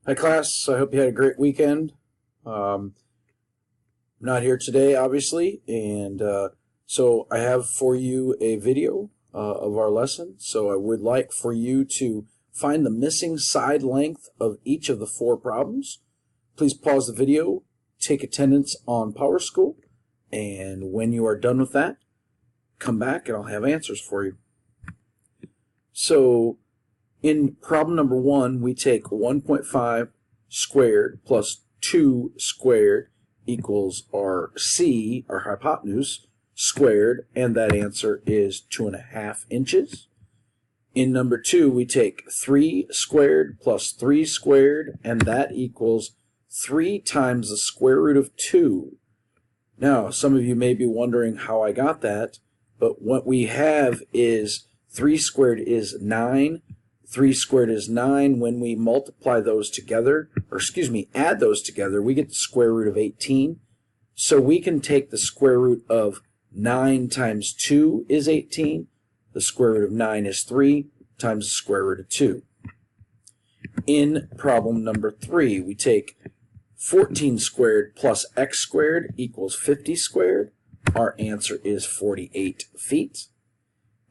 Hi class, I hope you had a great weekend. I'm not here today, obviously, and so I have for you a video of our lesson. So I would like for you to find the missing side length of each of the four problems. Please pause the video, take attendance on PowerSchool, and when you are done with that, come back and I'll have answers for you. So in problem number 1, we take 1.5 squared plus 2 squared equals our C, our hypotenuse, squared, and that answer is 2.5 inches. In number 2, we take 3 squared plus 3 squared, and that equals 3 times the square root of 2. Now, some of you may be wondering how I got that, but what we have is 3 squared is 9. 3 squared is 9. When we multiply those together, add those together, we get the square root of 18. So we can take the square root of 9 times 2 is 18. The square root of 9 is 3 times the square root of 2. In problem number 3, we take 14 squared plus x squared equals 50 squared. Our answer is 48 feet.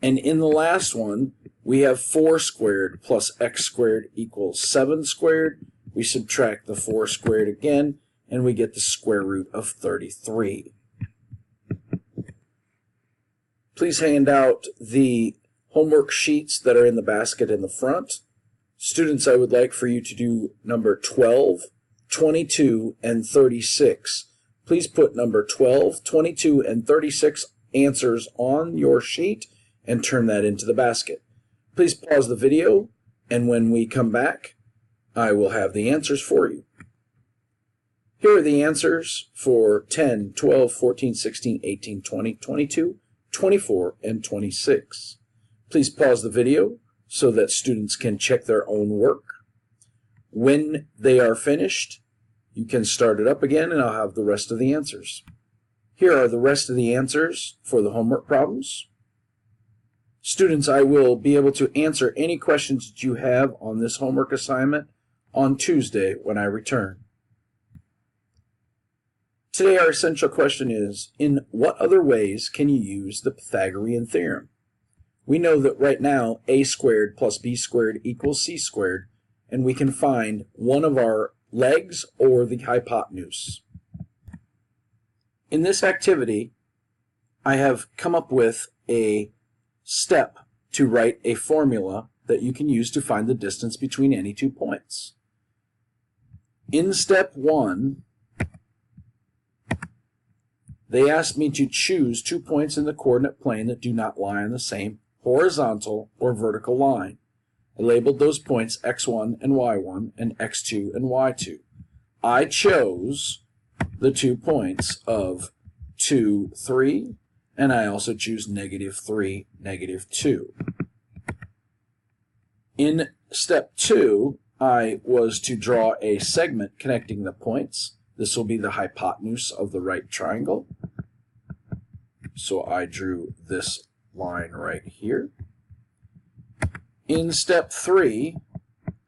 And in the last one, we have 4 squared plus x squared equals 7 squared. We subtract the 4 squared again, and we get the square root of 33. Please hand out the homework sheets that are in the basket in the front. Students, I would like for you to do number 12, 22, and 36. Please put number 12, 22, and 36 answers on your sheet and turn that into the basket. Please pause the video, and when we come back, I will have the answers for you. Here are the answers for 10, 12, 14, 16, 18, 20, 22, 24, and 26. Please pause the video so that students can check their own work. When they are finished, you can start it up again, and I'll have the rest of the answers. Here are the rest of the answers for the homework problems. Students, I will be able to answer any questions that you have on this homework assignment on Tuesday when I return. Today our essential question is, in what other ways can you use the Pythagorean theorem? We know that right now a squared plus b squared equals c squared, and we can find one of our legs or the hypotenuse. In this activity, I have come up with a step to write a formula that you can use to find the distance between any 2 points. In step 1, they asked me to choose 2 points in the coordinate plane that do not lie on the same horizontal or vertical line. I labeled those points x1 and y1 and x2 and y2. I chose the 2 points of 2, 3, and I also choose -3, -2. In step 2, I was to draw a segment connecting the points. This will be the hypotenuse of the right triangle. So I drew this line right here. In step 3,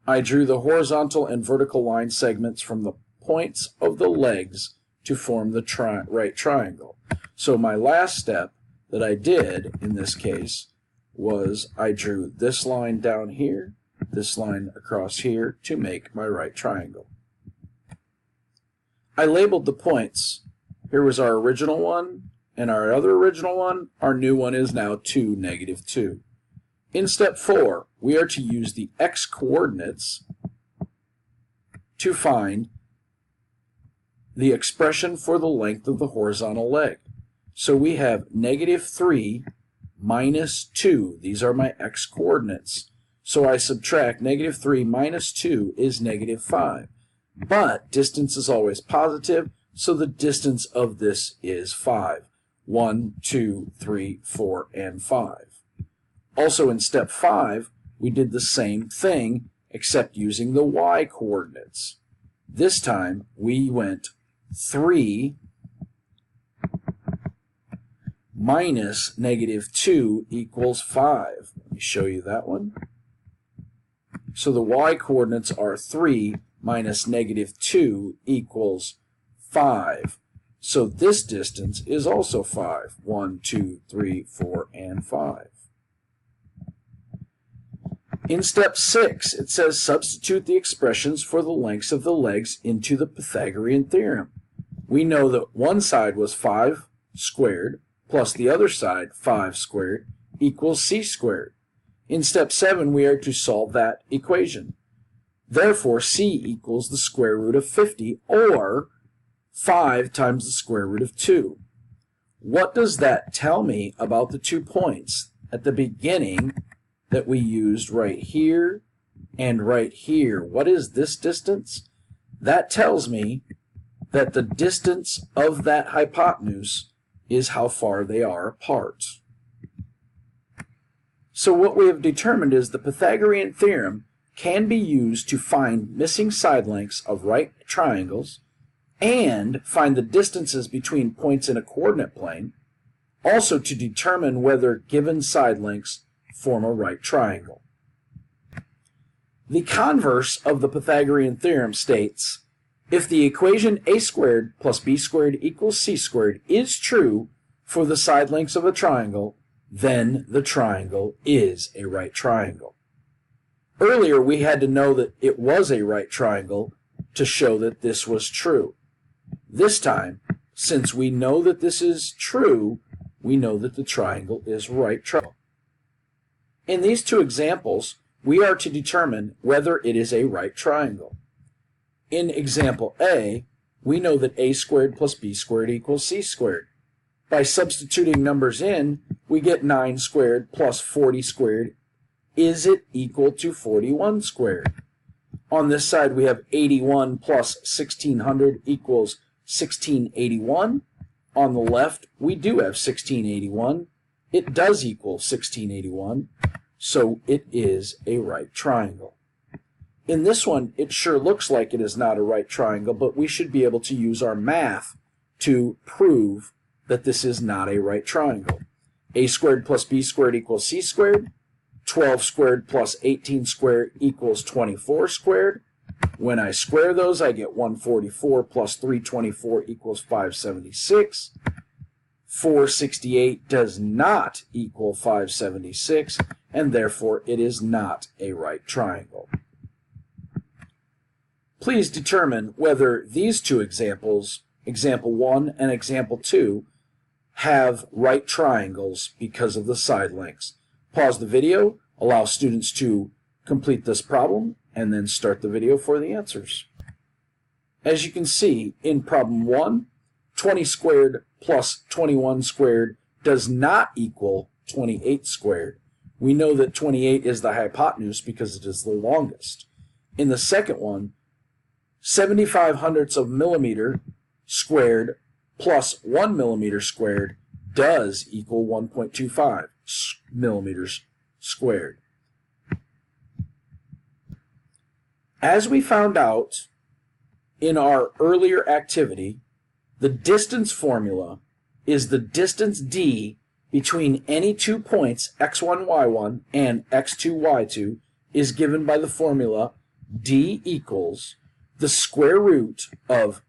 I drew the horizontal and vertical line segments from the points of the legs to form the right triangle. So my last step that I did in this case was I drew this line down here, this line across here to make my right triangle. I labeled the points. Here was our original one and our other original one. Our new one is now 2, -2. In step 4, we are to use the x coordinates to find the expression for the length of the horizontal leg. So we have -3 minus 2. These are my x coordinates. So I subtract -3 minus 2 is -5. But distance is always positive, so the distance of this is 5. 1, 2, 3, 4, and 5. Also in step 5, we did the same thing except using the y coordinates. This time we went 3 minus -2 equals 5. Let me show you that one. So the y coordinates are 3 minus negative 2 equals 5. So this distance is also 5. 1, 2, 3, 4, and 5. In step 6, it says substitute the expressions for the lengths of the legs into the Pythagorean theorem. We know that one side was 5 squared plus the other side 5 squared equals c squared. In step 7, we are to solve that equation. Therefore, c equals the square root of 50, or 5 times the square root of 2. What does that tell me about the 2 points at the beginning that we used right here and right here? What is this distance? That tells me that the distance of that hypotenuse is how far they are apart. So what we have determined is the Pythagorean theorem can be used to find missing side lengths of right triangles and find the distances between points in a coordinate plane, also to determine whether given side lengths form a right triangle. The converse of the Pythagorean theorem states, if the equation a squared plus b squared equals c squared is true for the side lengths of a triangle, then the triangle is a right triangle. Earlier, we had to know that it was a right triangle to show that this was true. This time, since we know that this is true, we know that the triangle is a right triangle. In these 2 examples, we are to determine whether it is a right triangle. In example A, we know that a squared plus b squared equals c squared. By substituting numbers in, we get 9 squared plus 40 squared. Is it equal to 41 squared? On this side, we have 81 plus 1600 equals 1681. On the left, we do have 1681. It does equal 1681, so it is a right triangle. In this one, it sure looks like it is not a right triangle, but we should be able to use our math to prove that this is not a right triangle. A squared plus b squared equals c squared. 12 squared plus 18 squared equals 24 squared. When I square those, I get 144 plus 324 equals 576. 468 does not equal 576, and therefore it is not a right triangle. Please determine whether these 2 examples, example 1 and example 2, have right triangles because of the side lengths. Pause the video, allow students to complete this problem, and then start the video for the answers. As you can see, in problem 1, 20 squared plus 21 squared does not equal 28 squared. We know that 28 is the hypotenuse because it is the longest. In the second one, 75 hundredths of millimeter squared plus 1 millimeter squared does equal 1.25 millimeters squared. As we found out in our earlier activity, the distance formula is the distance d between any 2 points x1, y1 and x2, y2 is given by the formula d equals the square root of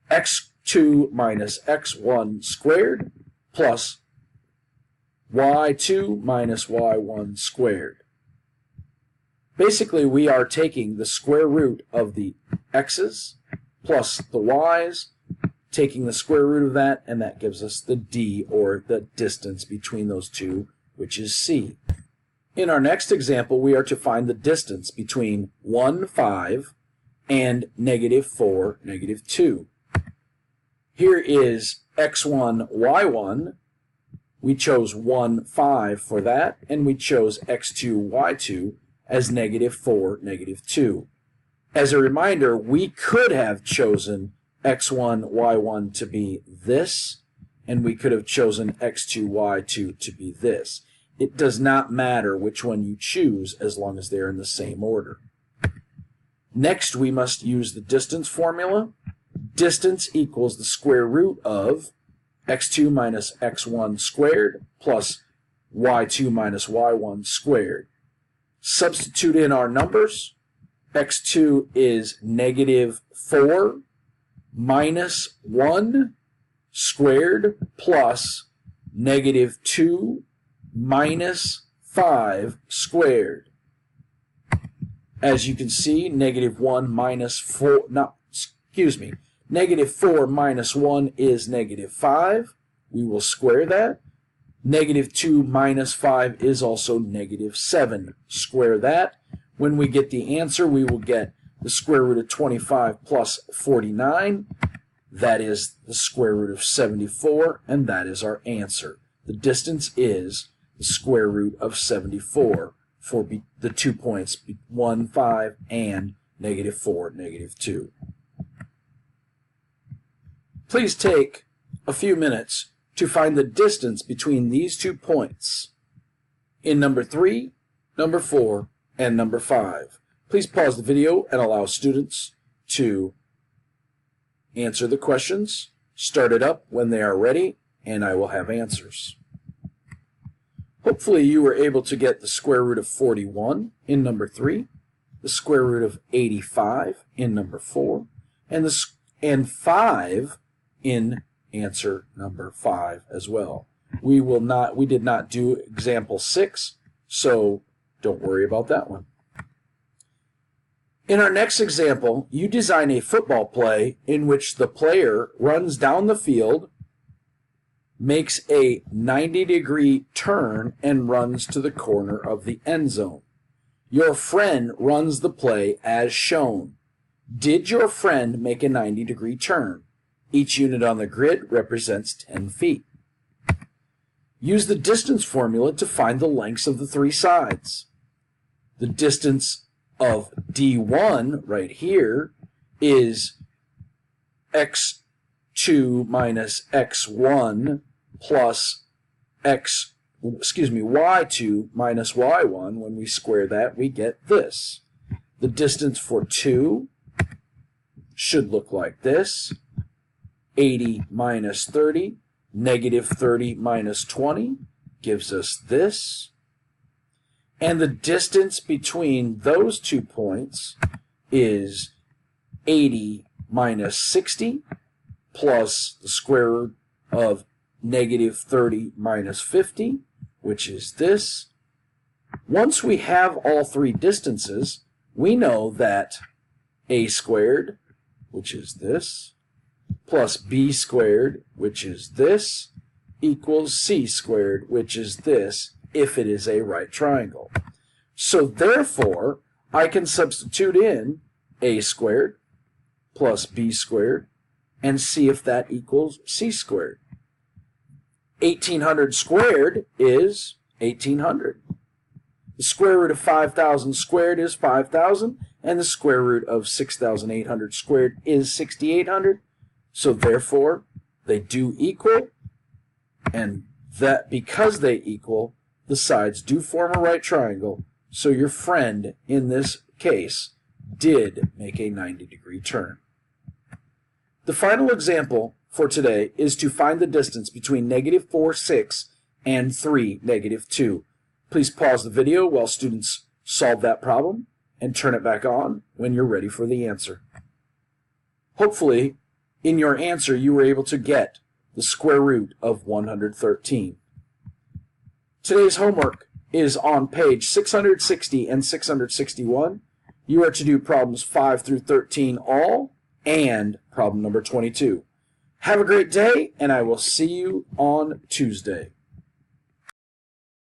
x2 minus x1 squared plus y2 minus y1 squared. Basically, we are taking the square root of the x's plus the y's, taking the square root of that, and that gives us the d, or the distance between those two, which is c. In our next example, we are to find the distance between 1, 5 and -4, -2. Here is x1, y1. We chose 1, 5 for that, and we chose x2, y2 as -4, -2. As a reminder, we could have chosen x1, y1 to be this, and we could have chosen x2, y2 to be this. It does not matter which one you choose as long as they're in the same order. Next, we must use the distance formula. Distance equals the square root of x2 minus x1 squared plus y2 minus y1 squared. Substitute in our numbers. x2 is negative 4 minus 1 squared plus negative 2 minus 5 squared. As you can see, negative 1 minus 4, negative 4 minus 1 is negative 5. We will square that. Negative 2 minus 5 is also negative 7. Square that. When we get the answer, we will get the square root of 25 plus 49. That is the square root of 74, and that is our answer. The distance is the square root of 74 for the 2 points, 1, 5, and negative 4, negative 2. Please take a few minutes to find the distance between these 2 points in number 3, number 4, and number 5. Please pause the video and allow students to answer the questions. Start it up when they are ready, and I will have answers. Hopefully you were able to get the square root of 41 in number 3, the square root of 85 in number 4, and 5 in answer number 5 as well. We did not do example 6, so don't worry about that one. In our next example, you design a football play in which the player runs down the field, makes a 90-degree turn, and runs to the corner of the end zone. Your friend runs the play as shown. Did your friend make a 90-degree turn? Each unit on the grid represents 10 feet. Use the distance formula to find the lengths of the 3 sides. The distance of D1 right here is x2 minus x1 plus y2 minus y1. When we square that, we get this. The distance for 2 should look like this. 80 minus 30, negative 30 minus 20 gives us this. And the distance between those 2 points is 80 minus 60 plus the square root of negative 30 minus 50, which is this. Once we have all 3 distances, we know that a squared, which is this, plus b squared, which is this, equals c squared, which is this, if it is a right triangle. So therefore, I can substitute in a squared plus b squared and see if that equals c squared. 1800 squared is 1800. The square root of 5,000 squared is 5,000, and the square root of 6,800 squared is 6,800. So therefore, they do equal, and that because they equal, the sides do form a right triangle, so your friend, in this case, did make a 90-degree turn. The final example for today is to find the distance between negative 4, 6 and 3, negative 2. Please pause the video while students solve that problem and turn it back on when you're ready for the answer. Hopefully, in your answer, you were able to get the square root of 113. Today's homework is on page 660 and 661. You are to do problems 5 through 13 all, and problem number 22. Have a great day, and I will see you on Tuesday.